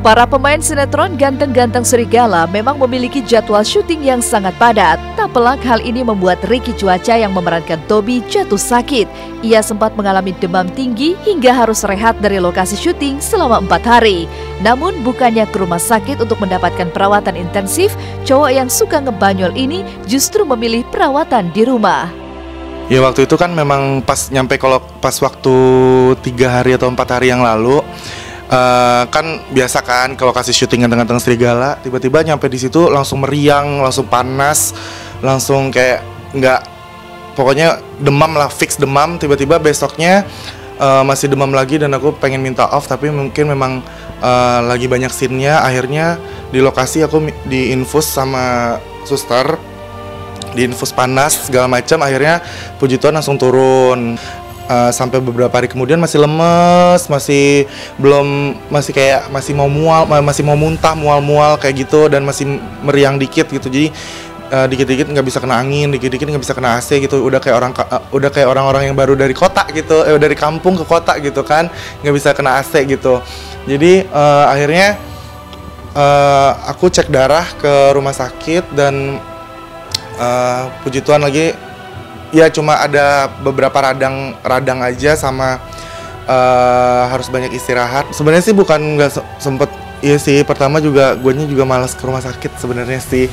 Para pemain sinetron Ganteng-Ganteng Serigala memang memiliki jadwal syuting yang sangat padat. Tak pelak hal ini membuat Ricky Cuaca yang memerankan Tobi jatuh sakit. Ia sempat mengalami demam tinggi hingga harus rehat dari lokasi syuting selama 4 hari. Namun bukannya ke rumah sakit untuk mendapatkan perawatan intensif, cowok yang suka ngebanyol ini justru memilih perawatan di rumah. Ya waktu itu kan memang pas waktu 3 hari atau 4 hari yang lalu. Kan biasa kan kalau kasih syuting Ganteng-Ganteng Serigala, tiba-tiba nyampe di situ langsung meriang, langsung panas, langsung kayak pokoknya demam lah, fix demam. Tiba-tiba besoknya masih demam lagi dan aku pengen minta off, tapi mungkin memang lagi banyak scene-nya. Akhirnya di lokasi aku diinfus sama suster, diinfus panas segala macam. Akhirnya puji Tuhan langsung turun. Sampai beberapa hari kemudian masih lemes, masih mau mual, masih mau muntah, mual-mual kayak gitu, dan masih meriang dikit gitu. Jadi dikit-dikit nggak bisa kena angin, dikit-dikit nggak bisa kena AC gitu. Udah kayak orang-orang yang baru dari kota gitu, dari kampung ke kota gitu kan, nggak bisa kena AC gitu. Jadi akhirnya aku cek darah ke rumah sakit dan puji Tuhan lagi. Ya cuma ada beberapa radang aja sama harus banyak istirahat. Sebenarnya sih bukan nggak sempet, iya sih pertama guanya juga malas ke rumah sakit sebenarnya sih.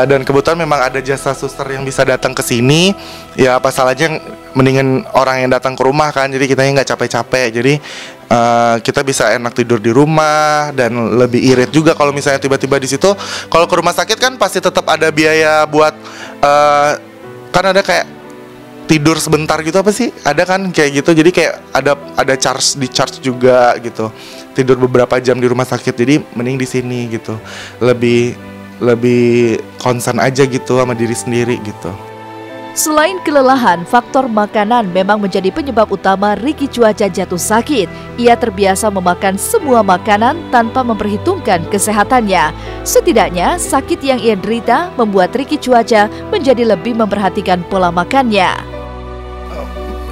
Dan kebetulan memang ada jasa suster yang bisa datang ke sini. Ya apa salahnya mendingan orang yang datang ke rumah kan. Jadi kitanya nggak capek-capek. Jadi kita bisa enak tidur di rumah dan lebih irit juga kalau misalnya tiba-tiba di situ. Kalau ke rumah sakit kan pasti tetap ada biaya buat kan ada kayak tidur sebentar gitu, apa sih? Ada kan kayak gitu. Jadi kayak ada charge juga gitu. Tidur beberapa jam di rumah sakit. Jadi mending di sini gitu. Lebih concern aja gitu sama diri sendiri gitu. Selain kelelahan, faktor makanan memang menjadi penyebab utama Ricky Cuaca jatuh sakit. Ia terbiasa memakan semua makanan tanpa memperhitungkan kesehatannya. Setidaknya, sakit yang ia derita membuat Ricky Cuaca menjadi lebih memperhatikan pola makannya.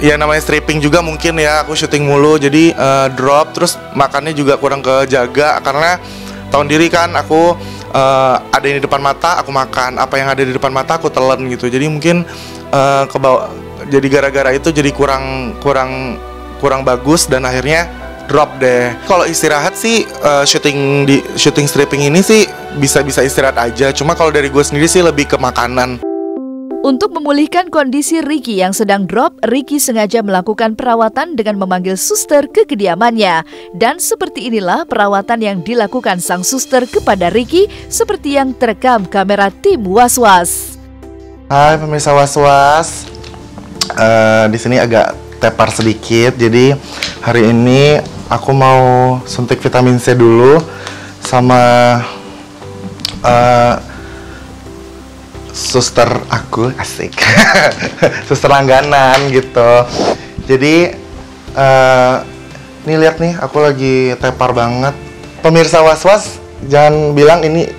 Ya namanya stripping juga mungkin ya, aku syuting mulu jadi drop, terus makannya juga kurang kejaga karena tahun diri kan aku ada yang di depan mata aku makan, apa yang ada di depan mata aku telan gitu. Jadi mungkin ke bawah, jadi gara-gara itu jadi kurang bagus dan akhirnya drop deh. Kalau istirahat sih syuting stripping ini sih bisa istirahat aja. Cuma kalau dari gue sendiri sih lebih ke makanan. Untuk memulihkan kondisi Ricky yang sedang drop, Ricky sengaja melakukan perawatan dengan memanggil suster ke kediamannya. Dan seperti inilah perawatan yang dilakukan sang suster kepada Ricky, seperti yang terekam kamera tim Was-Was. Hai pemirsa Was-Was, di sini agak tepar sedikit. Jadi hari ini aku mau suntik vitamin C dulu sama suster aku, asik. Suster langganan gitu. Jadi nih lihat nih, aku lagi tepar banget. Pemirsa Was-Was, jangan bilang ini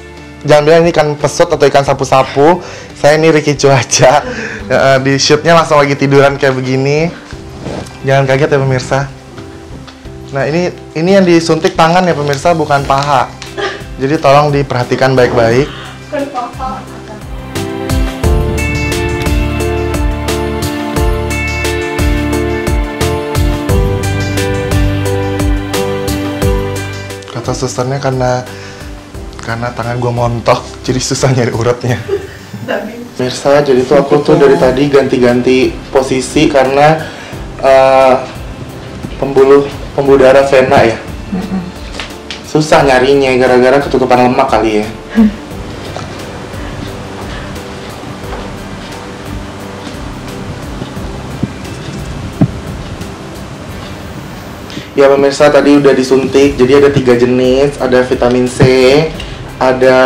ikan pesut atau ikan sapu-sapu. Saya ini Ricky Cuaca. Di shootnya langsung lagi tiduran kayak begini. Jangan kaget ya pemirsa. Nah ini yang disuntik tangan ya pemirsa, bukan paha. Jadi tolong diperhatikan baik-baik. Bukan paha. Kata susternya karena tangan gue montok, jadi susah nyari uratnya. Mirsa, jadi tuh aku tuh dari tadi ganti-ganti posisi karena pembuluh darah vena ya. Susah nyarinya gara-gara ketutupan lemak kali ya. Ya pemirsa, tadi udah disuntik, jadi ada 3 jenis, ada vitamin C, ada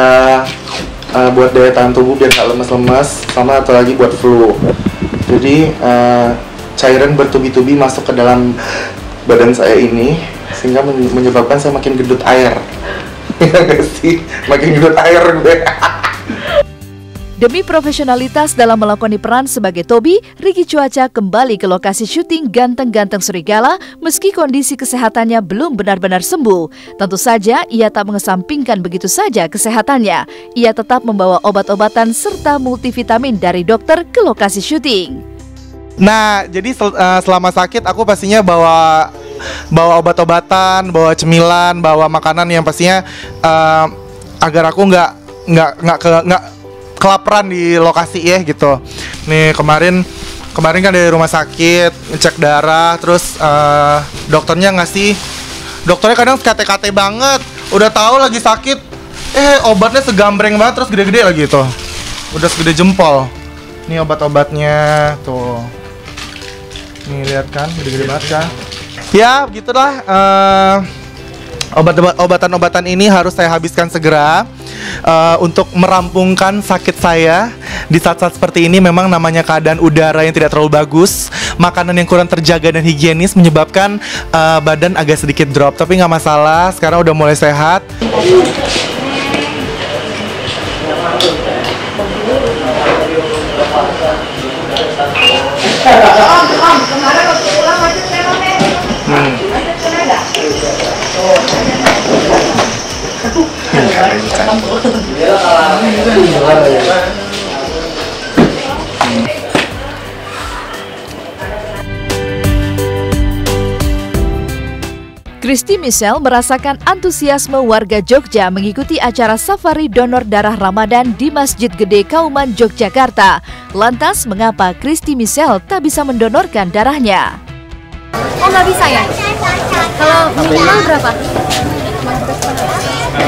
buat daya tahan tubuh biar nggak lemes-lemes, sama atau lagi buat flu. Jadi cairan bertubi-tubi masuk ke dalam badan saya ini, sehingga menyebabkan saya makin gendut air. Ya nggak sih? Makin gendut air gue. Demi profesionalitas dalam melakoni peran sebagai Toby, Ricky Cuaca kembali ke lokasi syuting Ganteng-Ganteng Serigala meski kondisi kesehatannya belum benar-benar sembuh. Tentu saja ia tak mengesampingkan begitu saja kesehatannya. Ia tetap membawa obat-obatan serta multivitamin dari dokter ke lokasi syuting. Nah, jadi selama sakit aku pastinya bawa obat-obatan, bawa cemilan, bawa makanan yang pastinya agar aku nggak kelaparan di lokasi ya gitu. Nih kemarin kan dari rumah sakit ngecek darah, terus dokternya kadang kate-kate banget. Udah tahu lagi sakit, obatnya segambreng banget, terus gede-gede lagi tuh. Udah segede jempol. Nih obat-obatnya tuh. Nih lihat kan, gede-gede banget kan. Ya begitulah. Obat-obatan ini harus saya habiskan segera untuk merampungkan sakit saya. Di saat-saat seperti ini memang namanya keadaan udara yang tidak terlalu bagus, makanan yang kurang terjaga dan higienis menyebabkan badan agak sedikit drop. Tapi nggak masalah, sekarang udah mulai sehat. Christy Michelle merasakan antusiasme warga Jogja mengikuti acara safari donor darah Ramadan di Masjid Gede Kauman, Yogyakarta. Lantas, mengapa Christy Michelle tak bisa mendonorkan darahnya? Oh, nggak bisa ya? Kalau minimal berapa?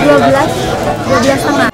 12 setengah.